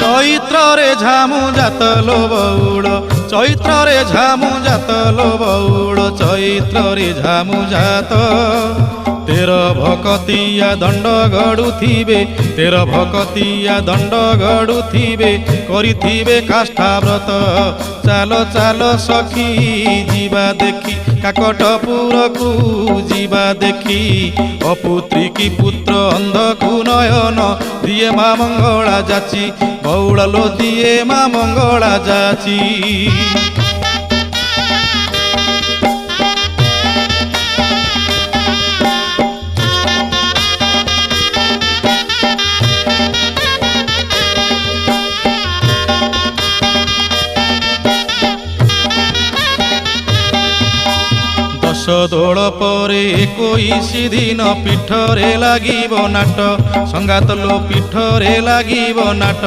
ଚୈତ୍ରରେ ଝାମୁ ଜାତଲୋ ବଉଳ ଚୈତ୍ରରେ ଝାମୁ ଜାତଲୋ ବଉଳ ଚୈତ୍ରରେ ଝାମୁ ଜାତ ତେର ଭକତିଆ ଦଣ୍ଡ ଗଡ଼ୁଥିବେ ତେର ଭକତିଆ ଦଣ୍ଡ ଗଡ଼ୁଥିବେ କରିଥିବେ କାଷ୍ଠାବ୍ରତ ଚାଲ ଚାଲ ସଖୀ ଯିବା ଦେଖି କାକଟପୁରକୁ ଯିବା ଦେଖି ଅପୁତ୍ରୀ କି ପୁତ୍ର ଅନ୍ଧକୁ ନୟନ ଦିଏ ମା ମଙ୍ଗଳା ଯାଚି ବଉଳ ଲୋ ଦିଏ ମା ମଙ୍ଗଳା ଯାଚି। ଦୋଳ ପରେ 21 ଦିନ ପୀଠରେ ଲାଗିବ ନାଟ ସଙ୍ଗାତ ଲୋ ପୀଠରେ ଲାଗିବ ନାଟ।